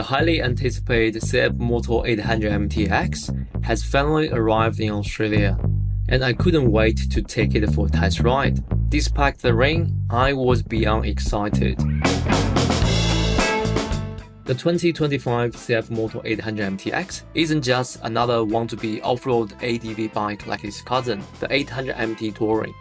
highly anticipated CFMOTO 800MT-X has finally arrived in Australia, and I couldn't wait to take it for a test ride. Despite the rain, I was beyond excited. The 2025 CFMOTO 800MT-X isn't just another want-to-be off-road ADV bike like its cousin, the 800MT Touring.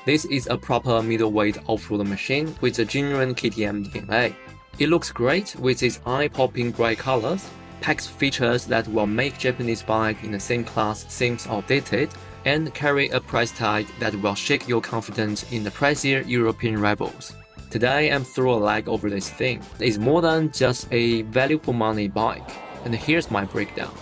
This is a proper middleweight off-road machine with a genuine KTM DNA. It looks great with its eye-popping bright colors, packs features that will make Japanese bike in the same class seem outdated, and carry a price tag that will shake your confidence in the pricier European rivals. Today I'm through a leg over this thing. It's more than just a value for money bike, and here's my breakdown.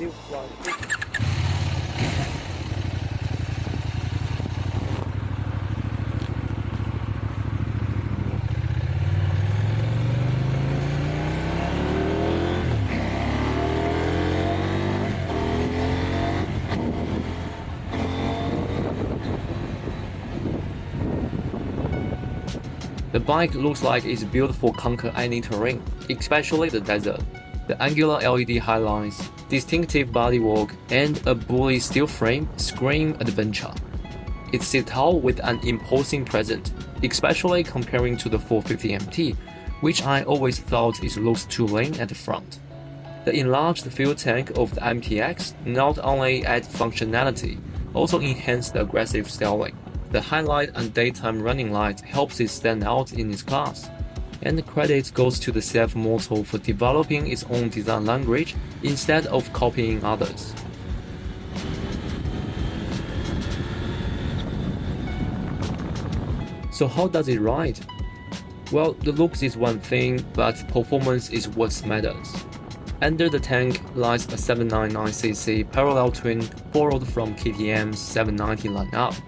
The bike looks like it's built for conquer any terrain, especially the desert. The angular LED highlights, distinctive bodywork, and a bully steel frame scream adventure. It sits tall with an imposing presence, especially comparing to the 450MT, which I always thought it looks too lean at the front. The enlarged fuel tank of the MT-X not only adds functionality, also enhances the aggressive styling. The highlight and daytime running light helps it stand out in its class, and the credit goes to the CFMOTO for developing its own design language instead of copying others. So how does it ride? Well, the looks is one thing, but performance is what matters. Under the tank lies a 799cc parallel twin borrowed from KTM's 790 lineup.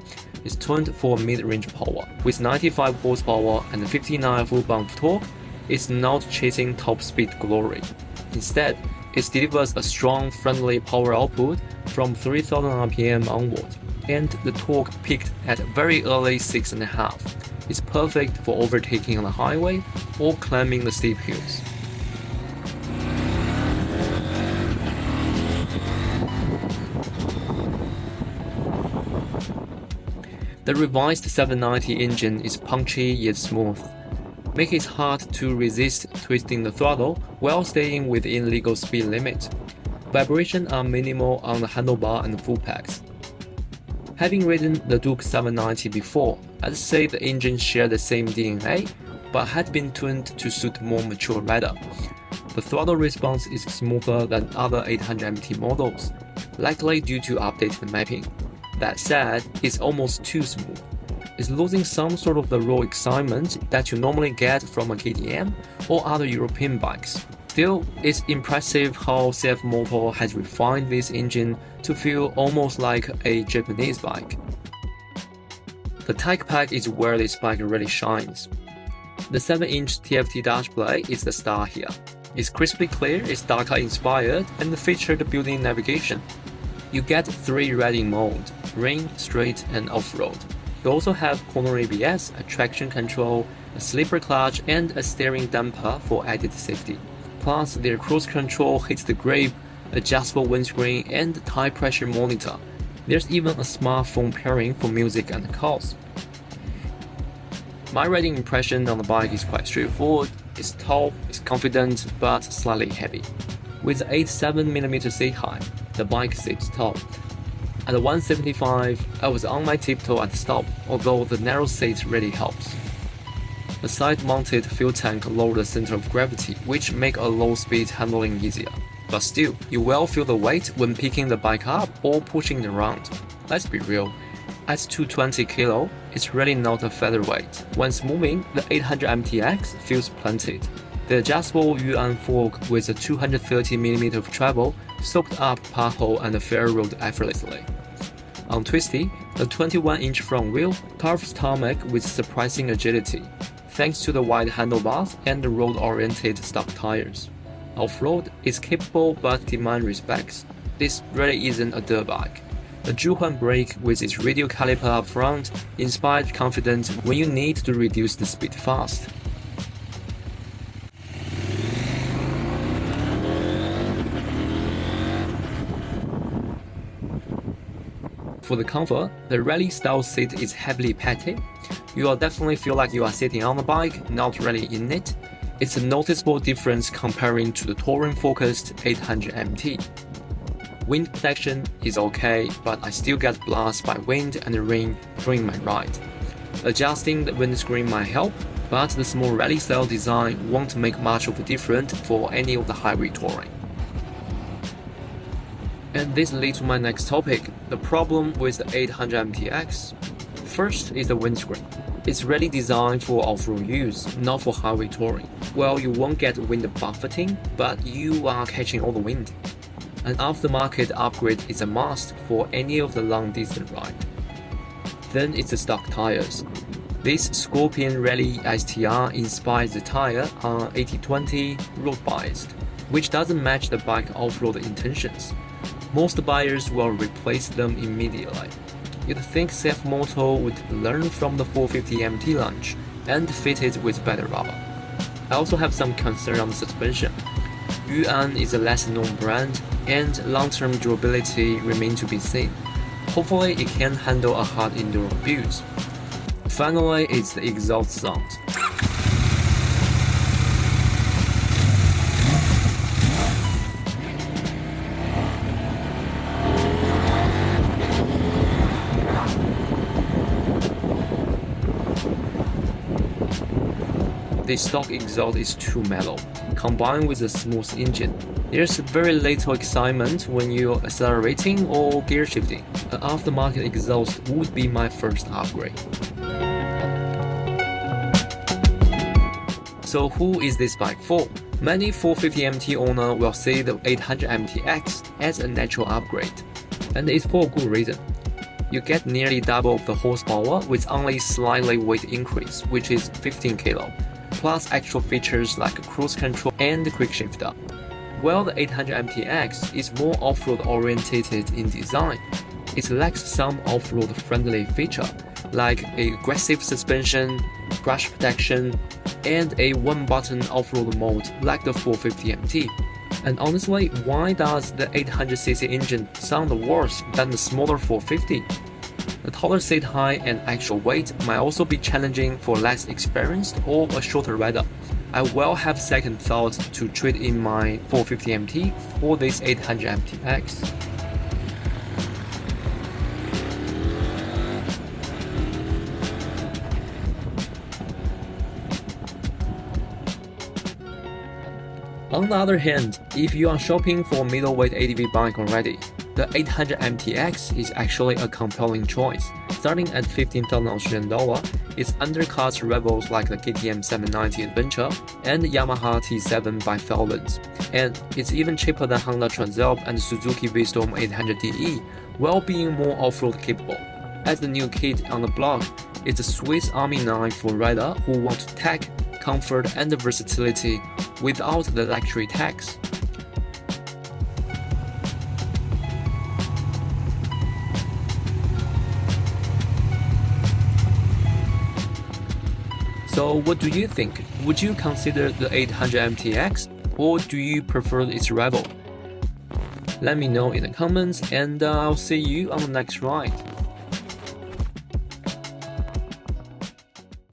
It's tuned for mid-range power. With 95 horsepower and 59 foot-pound torque, it's not chasing top speed glory. Instead, it delivers a strong, friendly power output from 3000 RPM onward, and the torque peaked at very early 6.5. It's perfect for overtaking on the highway or climbing the steep hills. The revised 790 engine is punchy yet smooth, making it hard to resist twisting the throttle while staying within legal speed limit. Vibrations are minimal on the handlebar and full packs. Having ridden the Duke 790 before, I'd say the engine shared the same DNA, but had been tuned to suit more mature rider. The throttle response is smoother than other 800MT models, likely due to updated mapping. That said, it's almost too smooth. It's losing some sort of the raw excitement that you normally get from a KTM or other European bikes. Still, it's impressive how CFMOTO has refined this engine to feel almost like a Japanese bike. The tech pack is where this bike really shines. The 7-inch TFT dashplay is the star here. It's crisply clear, it's Dakar inspired, and featured built-in navigation. You get 3 riding modes: rain, straight, and off-road. You also have corner ABS, a traction control, a slipper clutch, and a steering damper for added safety. Plus, their cruise control hits the grip, adjustable windscreen, and tire pressure monitor. There's even a smartphone pairing for music and calls. My riding impression on the bike is quite straightforward. It's tall, it's confident, but slightly heavy. With 87mm seat height, the bike sits tall. At 175, I was on my tiptoe at the stop, although the narrow seat really helps. The side-mounted fuel tank lowers the center of gravity, which makes a low-speed handling easier. But still, you will feel the weight when picking the bike up or pushing it around. Let's be real, at 220 kg, it's really not a featherweight. Once moving, the 800MT-X feels planted. The adjustable Yuan fork with a 230mm of travel soaked up pothole and fair road effortlessly. On twisty, the 21-inch front wheel carves tarmac with surprising agility, thanks to the wide handlebars and the road-oriented stock tires. Off-road is capable but demands respect. This really isn't a dirt bike. The Zhuhuan brake with its radial caliper up front inspires confidence when you need to reduce the speed fast. For the comfort, the rally-style seat is heavily padded. You will definitely feel like you are sitting on the bike, not really in it. It's a noticeable difference comparing to the touring-focused 800MT. Wind protection is okay, but I still get blasted by wind and rain during my ride. Adjusting the windscreen might help, but the small rally-style design won't make much of a difference for any of the highway touring. And this leads to my next topic, the problem with the 800MT-X. First is the windscreen. It's really designed for off-road use, not for highway touring. Well, you won't get wind buffeting, but you are catching all the wind. An aftermarket upgrade is a must for any of the long-distance ride. Then it's the stock tires. This Scorpion Rally STR inspired the tire are 80/20 road biased, which doesn't match the bike off-road intentions. Most buyers will replace them immediately. You'd think CFMOTO would learn from the 450MT launch and fit it with better rubber. I also have some concern on the suspension. Yuan is a less known brand, and long-term durability remains to be seen. Hopefully it can handle a hard indoor build. Finally, it's the exhaust sound. The stock exhaust is too mellow, combined with a smooth engine. There's very little excitement when you're accelerating or gear shifting. An aftermarket exhaust would be my first upgrade. So who is this bike for? Many 450MT owners will see the 800MT-X as a natural upgrade, and it's for a good reason. You get nearly double of the horsepower with only slightly weight increase, which is 15 kg, plus extra features like cruise control and quick shifter. While the 800MT-X is more off-road oriented in design, it lacks some off-road friendly feature like aggressive suspension, crash protection, and a one-button off-road mode like the 450MT. And honestly, why does the 800cc engine sound worse than the smaller 450? The taller seat height and actual weight might also be challenging for less experienced or a shorter rider. I will have second thoughts to trade in my 450MT for this 800MT-X. On the other hand, if you are shopping for a middleweight ADV bike already, the 800MT-X is actually a compelling choice. Starting at 15,000 Australian dollar, it undercuts rivals like the KTM 790 Adventure and Yamaha T7 by thousands, and it's even cheaper than Honda Transalp and Suzuki V-Storm 800DE, while being more off-road capable. As the new kid on the block, it's a Swiss Army knife for riders who want tech, comfort, and versatility without the luxury tax. So what do you think? Would you consider the 800MT-X, or do you prefer its rival? Let me know in the comments, and I'll see you on the next ride.